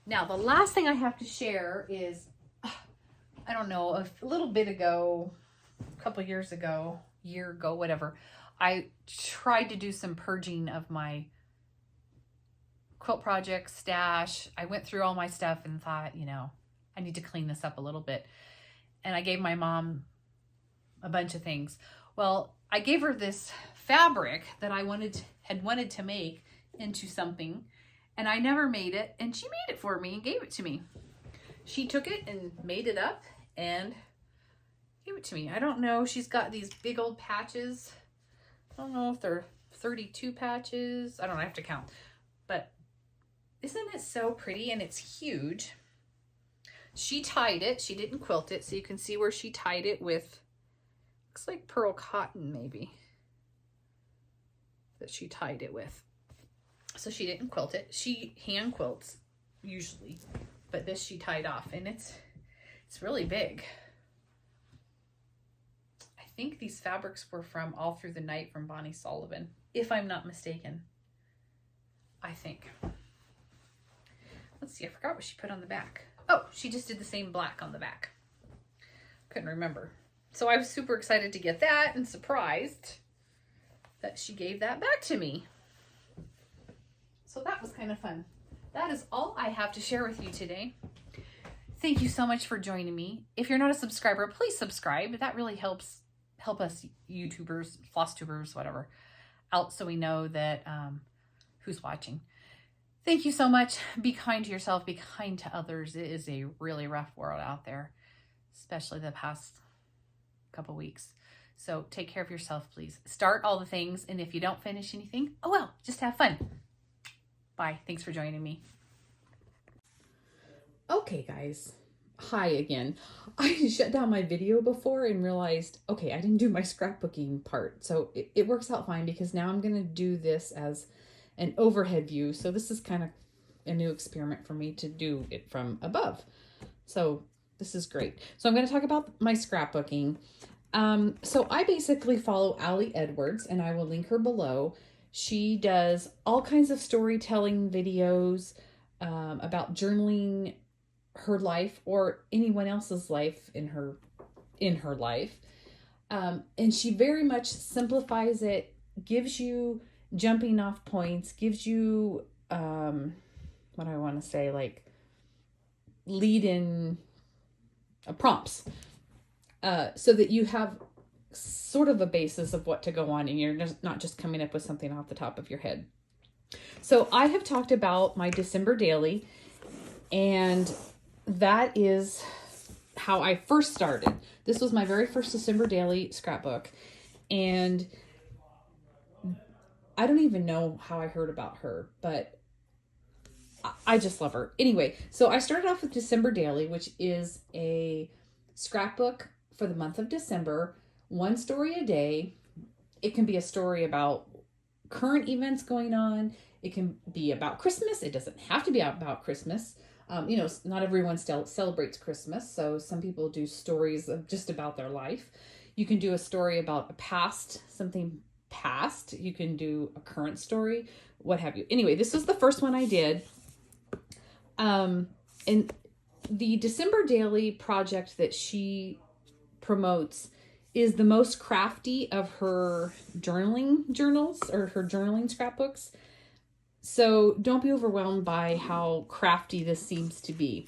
Now, the last thing I have to share is, I don't know, a little bit ago, a couple years ago, year ago, whatever, I tried to do some purging of my quilt project stash. I went through all my stuff and thought, you know, I need to clean this up a little bit. And I gave my mom a bunch of things. Well, I gave her this fabric that I had wanted to make into something, and I never made it, and she made it for me and gave it to me. She took it and made it up and gave it to me. I don't know. She's got these big old patches. I don't know if they're 32 patches. I don't know. I have to count. But isn't it so pretty? And it's huge. She tied it. She didn't quilt it. So you can see where she tied it with, looks like pearl cotton maybe, that she tied it with. So she didn't quilt it. She hand quilts usually, but this she tied off, and it's really big. I think these fabrics were from All Through the Night from Bonnie Sullivan, if I'm not mistaken. I think. Let's see, I forgot what she put on the back. Oh, she just did the same black on the back. Couldn't remember. So I was super excited to get that and surprised that she gave that back to me. So that was kind of fun. That is all I have to share with you today. Thank you so much for joining me. If you're not a subscriber, please subscribe. That really help us YouTubers, Flosstubers, whatever, out so we know that who's watching. Thank you so much. Be kind to yourself. Be kind to others. It is a really rough world out there, especially the past couple weeks. So take care of yourself, please. Start all the things, and if you don't finish anything, oh well, just have fun. Bye. Thanks for joining me. Okay, guys. Hi again. I shut down my video before and realized, okay, I didn't do my scrapbooking part. So it works out fine because now I'm going to do this as an overhead view. So this is kind of a new experiment for me to do it from above. So this is great. So I'm going to talk about my scrapbooking. So I basically follow Allie Edwards, and I will link her below. She does all kinds of storytelling videos about journaling her life or anyone else's life in her life. And she very much simplifies it, gives you jumping off points, gives you, what I want to say, like lead in prompts, so that you have sort of a basis of what to go on and you're not just coming up with something off the top of your head. So I have talked about my December daily, and that is how I first started. This was my very first December daily scrapbook, and I don't even know how I heard about her, but I just love her. Anyway, so I started off with December daily, which is a scrapbook for the month of December. One story a day. It can be a story about current events going on. It can be about Christmas. It doesn't have to be about Christmas. Not everyone still celebrates Christmas, so some people do stories of just about their life. You can do a story about something past. You can do a current story, what have you. Anyway, this was the first one I did. And the December daily project that she promotes is the most crafty of her journaling journals or her journaling scrapbooks. So don't be overwhelmed by how crafty this seems to be.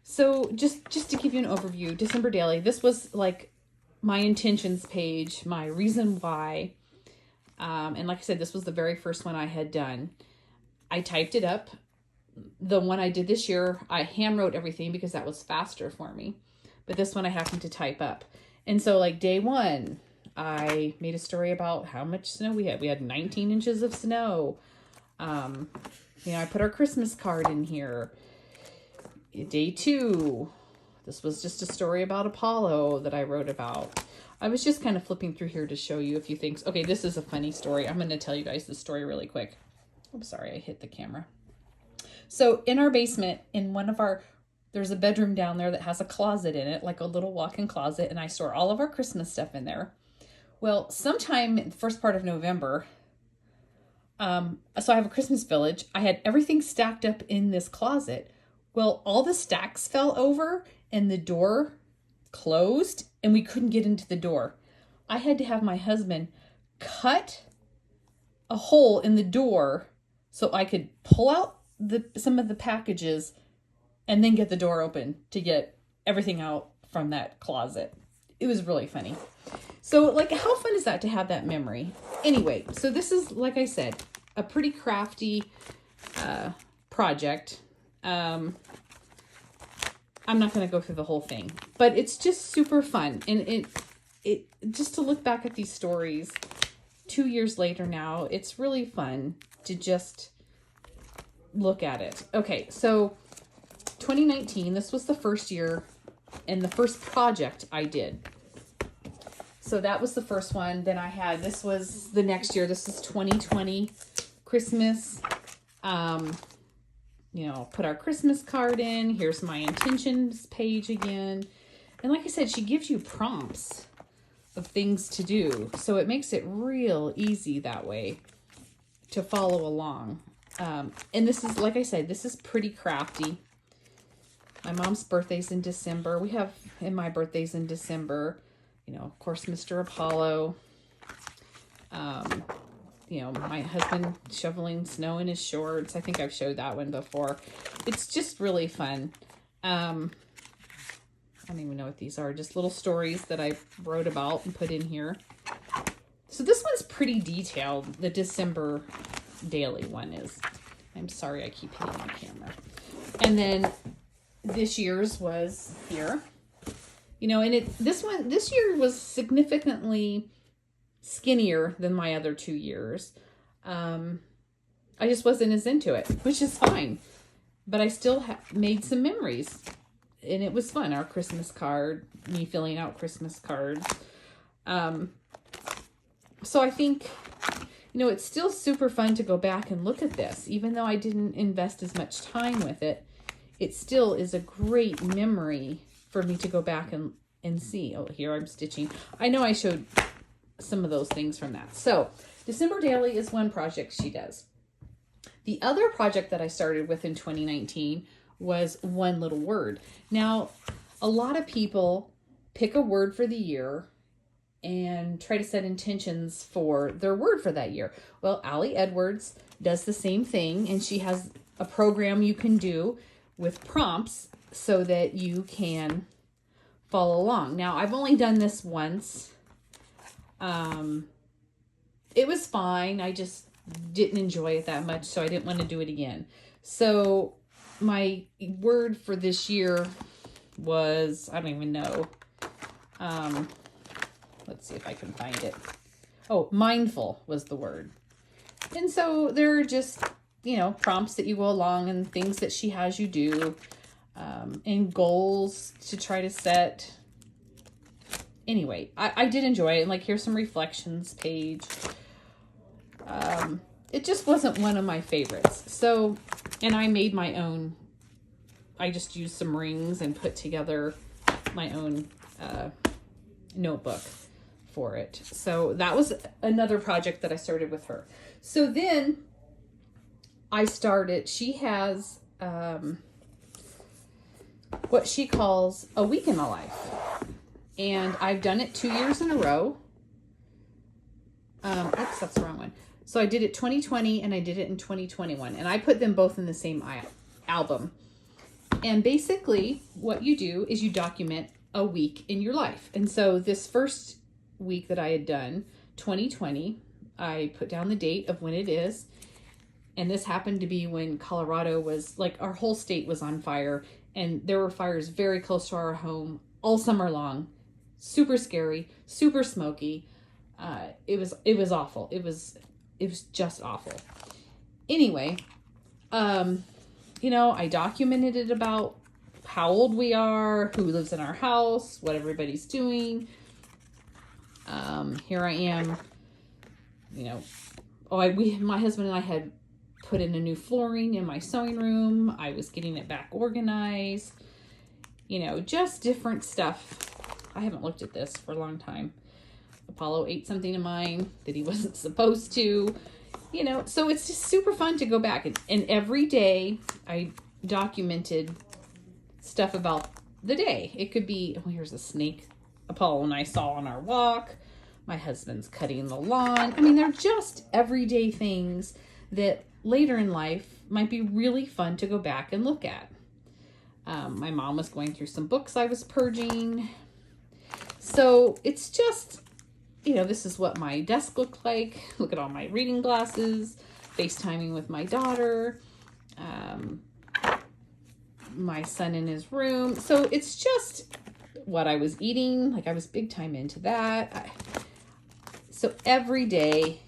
So just to give you an overview, December daily, this was like my intentions page, my reason why. And like I said, this was the very first one I had done. I typed it up. The one I did this year, I hand wrote everything because that was faster for me. But this one I happened to type up. And so like day one, I made a story about how much snow we had. We had 19 inches of snow. I put our Christmas card in here. Day two, this was just a story about Apollo that I wrote about. I was just kind of flipping through here to show you a few things. Okay, this is a funny story. I'm going to tell you guys this story really quick. I'm sorry, I hit the camera. So in our basement, there's a bedroom down there that has a closet in it, like a little walk-in closet, and I store all of our Christmas stuff in there. Well, sometime in the first part of November, so I have a Christmas village. I had everything stacked up in this closet. Well, all the stacks fell over and the door closed and we couldn't get into the door. I had to have my husband cut a hole in the door so I could pull out some of the packages and then get the door open to get everything out from that closet. It was really funny. So like, how fun is that to have that memory? Anyway, so this is, like I said, a pretty crafty project. I'm not going to go through the whole thing, but it's just super fun. And it just to look back at these stories 2 years later now, it's really fun to just look at it. Okay, so 2019, this was the first year and the first project I did. So that was the first one. Then I had, this was the next year. This is 2020 Christmas. You know, put our Christmas card in. Here's my intentions page again. And like I said, she gives you prompts of things to do. So it makes it real easy that way to follow along. And this is, like I said, this is pretty crafty. My mom's birthday's in December. We have, and my birthday's in December. You know, of course, Mr. Apollo. You know, my husband shoveling snow in his shorts. I think I've showed that one before. It's just really fun. I don't even know what these are. Just little stories that I wrote about and put in here. So this one's pretty detailed. The December daily one is. I'm sorry I keep hitting my camera. And then this year's was here. You know, and this year was significantly skinnier than my other 2 years. I just wasn't as into it, which is fine. But I still made some memories. And it was fun. Our Christmas card, me filling out Christmas cards. So I think, you know, it's still super fun to go back and look at this. Even though I didn't invest as much time with it, it still is a great memory for me to go back and see. Oh, here I'm stitching. I know I showed some of those things from that. So December Daily is one project she does. The other project that I started with in 2019 was one little word. Now, a lot of people pick a word for the year and try to set intentions for their word for that year. Well, Allie Edwards does the same thing, and she has a program you can do with prompts so that you can follow along. Now, I've only done this once. It was fine. I just didn't enjoy it that much, so I didn't want to do it again. So my word for this year was, I don't even know. Let's see if I can find it. Oh, mindful was the word. And so they're just, you know, prompts that you go along and things that she has you do, and goals to try to set. Anyway, I did enjoy it. And like, here's some reflections page. It just wasn't one of my favorites. So, and I made my own. I just used some rings and put together my own notebook for it. So that was another project that I started with her. So then I started, she has what she calls a week in the life. And I've done it 2 years in a row. Oops, that's the wrong one. So I did it 2020 and I did it in 2021. And I put them both in the same album. And basically what you do is you document a week in your life. And so this first week that I had done, 2020, I put down the date of when it is. And this happened to be when Colorado was, like, our whole state was on fire. And there were fires very close to our home all summer long. Super scary, super smoky. It was awful. It was just awful. Anyway, you know, I documented it about how old we are, who lives in our house, what everybody's doing. Here I am, you know, my husband and I had put in a new flooring in my sewing room. I was getting it back organized, you know, just different stuff. I haven't looked at this for a long time. Apollo ate something of mine that he wasn't supposed to, you know, so it's just super fun to go back. And every day I documented stuff about the day. It could be, oh, here's a snake Apollo and I saw on our walk. My husband's cutting the lawn. I mean, they're just everyday things that later in life might be really fun to go back and look at. My mom was going through some books I was purging. So it's just you know, this is what my desk looked like. Look at all my reading glasses, FaceTiming with my daughter, my son in his room. So it's just what I was eating. Like I was big time into that. So every day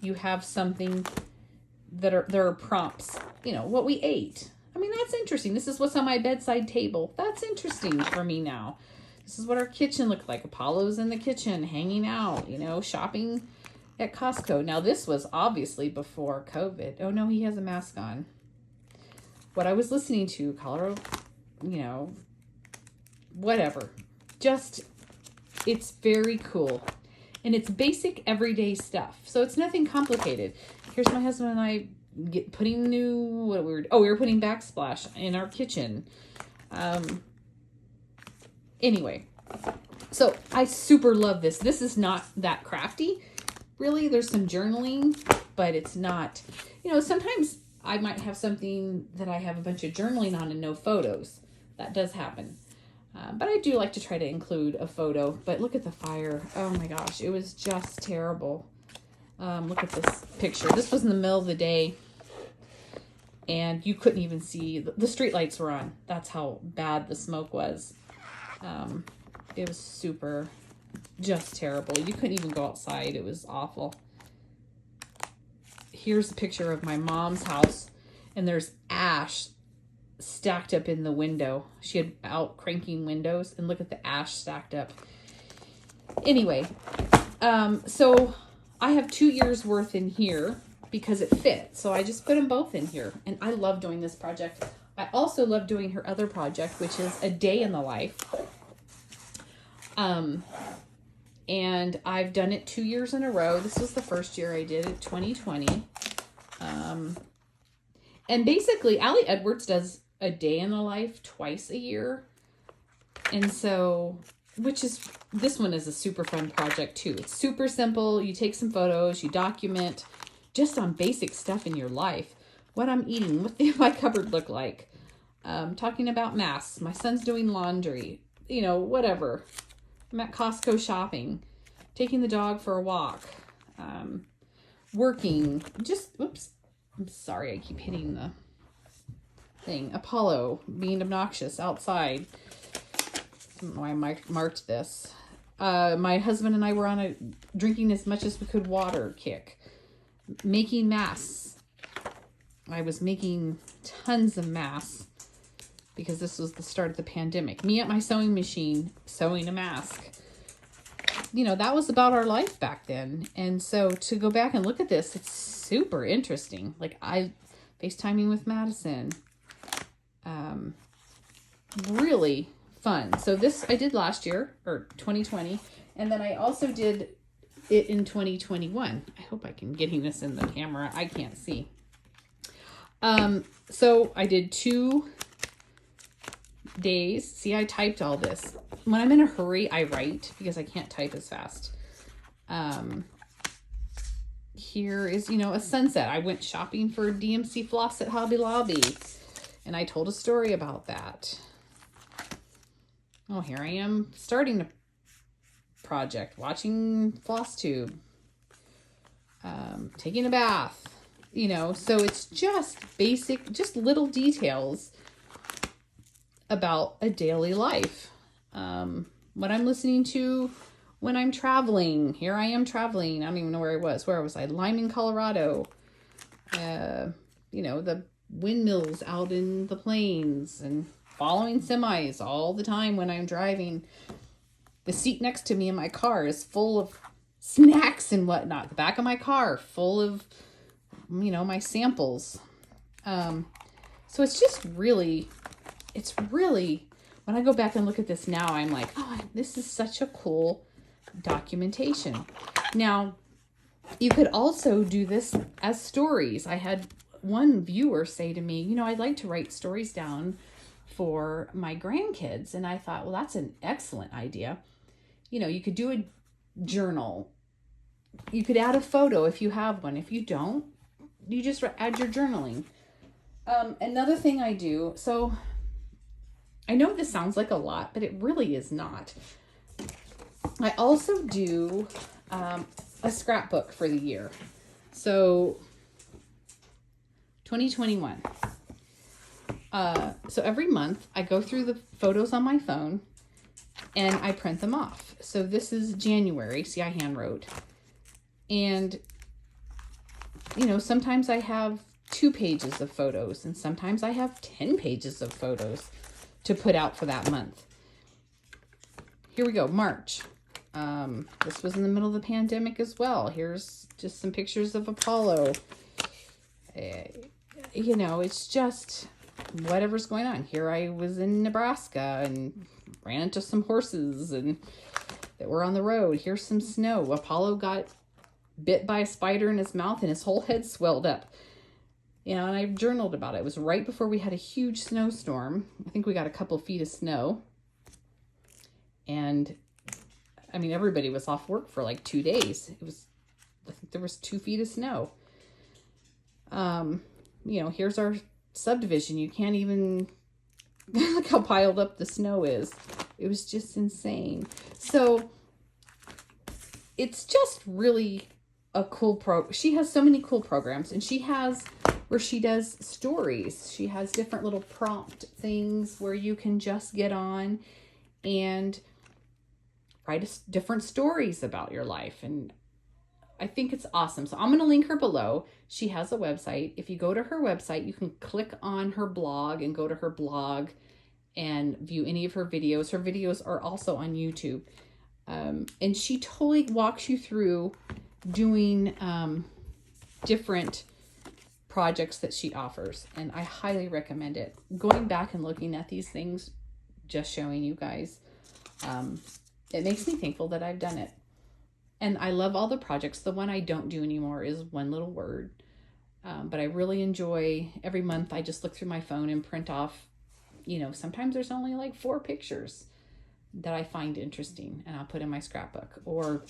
you have something there are prompts, you know, what we ate. I mean, that's interesting. This is what's on my bedside table. That's interesting for me now. This is what our kitchen looked like. Apollo's in the kitchen, hanging out, you know, shopping at Costco. Now, this was obviously before COVID. Oh, no, he has a mask on. What I was listening to, Colorado, you know, whatever. Just, it's very cool. And it's basic everyday stuff. So it's nothing complicated. Here's my husband and I putting we were putting backsplash in our kitchen. Anyway, so I super love this. This is not that crafty, really. There's some journaling, but it's not, you know, sometimes I might have something that I have a bunch of journaling on and no photos. That does happen. But I do like to try to include a photo. But look at the fire. Oh my gosh, it was just terrible. Look at this picture. This was in the middle of the day. And you couldn't even see, the street lights were on. That's how bad the smoke was. It was super, just terrible. You couldn't even go outside. It was awful. Here's a picture of my mom's house. And there's ash stacked up in the window. She had out cranking windows, and look at the ash stacked up. Anyway, so I have 2 years worth in here because it fit. So I just put them both in here, and I love doing this project. I also love doing her other project, which is a day in the life. And I've done it 2 years in a row. This was the first year I did it, 2020. And basically, Allie Edwards does a day in the life twice a year. And so, this one is a super fun project too. It's super simple. You take some photos, you document just on basic stuff in your life. What I'm eating, what my cupboard look like. Talking about masks. My son's doing laundry. You know, whatever. I'm at Costco shopping. Taking the dog for a walk. Working. Oops. I'm sorry, I keep hitting the thing. Apollo being obnoxious outside. I don't know why I marked this. My husband and I were on a drinking as much as we could water kick. Making masks. I was making tons of masks because this was the start of the pandemic. Me at my sewing machine, sewing a mask. You know, that was about our life back then. And so to go back and look at this, it's super interesting. Like FaceTiming with Madison. Really fun. So this I did last year, or 2020. And then I also did it in 2021. I hope I can getting this in the camera. I can't see. So I did 2 days. See, I typed all this. When I'm in a hurry, I write because I can't type as fast. Here is, you know, a sunset. I went shopping for DMC floss at Hobby Lobby, and I told a story about that. Oh, here I am starting a project, watching Flosstube, taking a bath, you know, so it's just basic, just little details about a daily life. What I'm listening to when I'm traveling. Here I am traveling. I don't even know where I was. Where was I? Lyman, Colorado. You know, the windmills out in the plains and following semis all the time when I'm driving. The seat next to me in my car is full of snacks and whatnot. The back of my car full of, you know, my samples. So it's just really, when I go back and look at this now, I'm like, oh, this is such a cool documentation. Now, you could also do this as stories. I had one viewer say to me, you know, I'd like to write stories down for my grandkids. And I thought, well, that's an excellent idea. You know, you could do a journal. You could add a photo if you have one. If you don't, you just add your journaling. Another thing I do, so I know this sounds like a lot, but it really is not. I also do a scrapbook for the year. So 2021. So every month I go through the photos on my phone and I print them off. So this is January. See, I hand wrote. And, you know, sometimes I have 2 pages of photos and sometimes I have 10 pages of photos to put out for that month. Here we go, March. This was in the middle of the pandemic as well. Here's just some pictures of Apollo. You know, it's just whatever's going on. Here I was in Nebraska and ran into some horses and that were on the road. Here's some snow. Apollo got bit by a spider in his mouth and his whole head swelled up. You know, and I journaled about it. It was right before we had a huge snowstorm. I think we got a couple feet of snow. And I mean, everybody was off work for like 2 days. I think there was 2 feet of snow. You know, here's our subdivision. You can't even look how piled up the snow is. It was just insane. So it's just really a cool she has so many cool programs, and she has where she does stories. She has different little prompt things where you can just get on and write different stories about your life. And I think it's awesome. So I'm going to link her below. She has a website. If you go to her website, you can click on her blog and go to her blog and view any of her videos. Her videos are also on YouTube. And she totally walks you through doing different projects that she offers. And I highly recommend it. Going back and looking at these things, just showing you guys, it makes me thankful that I've done it. And I love all the projects. The one I don't do anymore is One Little Word. But I really enjoy every month. I just look through my phone and print off, you know, sometimes there's only like 4 pictures that I find interesting and I'll put in my scrapbook. Or,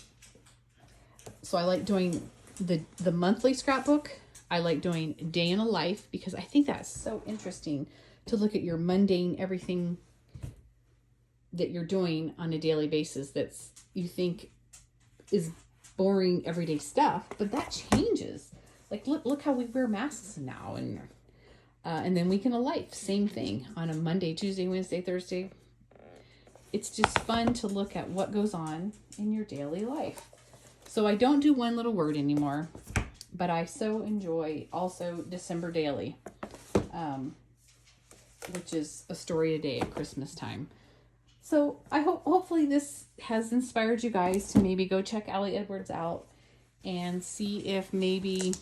so I like doing the monthly scrapbook. I like doing day in a life because I think that's so interesting to look at your mundane, everything that you're doing on a daily basis that's you think is boring everyday stuff, but that changes. Like look how we wear masks now, and then week in a life, same thing on a Monday, Tuesday, Wednesday, Thursday. It's just fun to look at what goes on in your daily life. So I don't do One Little Word anymore, but I so enjoy also December Daily, which is a story a day at Christmas time. So I hopefully this has inspired you guys to maybe go check Allie Edwards out and see if maybe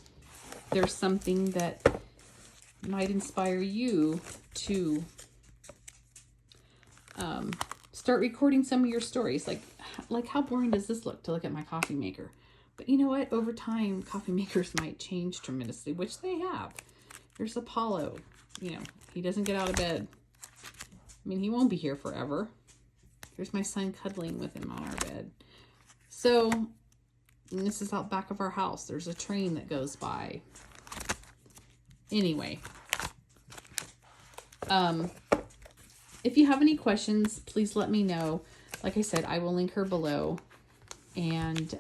there's something that might inspire you to start recording some of your stories. Like how boring does this look to look at my coffee maker? But you know what? Over time, coffee makers might change tremendously, which they have. There's Apollo. You know, he doesn't get out of bed. I mean, he won't be here forever. There's my son cuddling with him on our bed. So, and this is out back of our house. There's a train that goes by. Anyway. If you have any questions, please let me know. Like I said, I will link her below. And,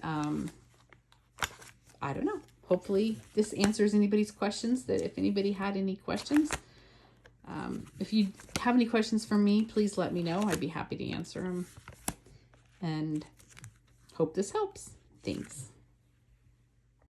I don't know. Hopefully this answers anybody's questions. That if anybody had any questions, if you have any questions for me, please let me know. I'd be happy to answer them. And hope this helps. Thanks.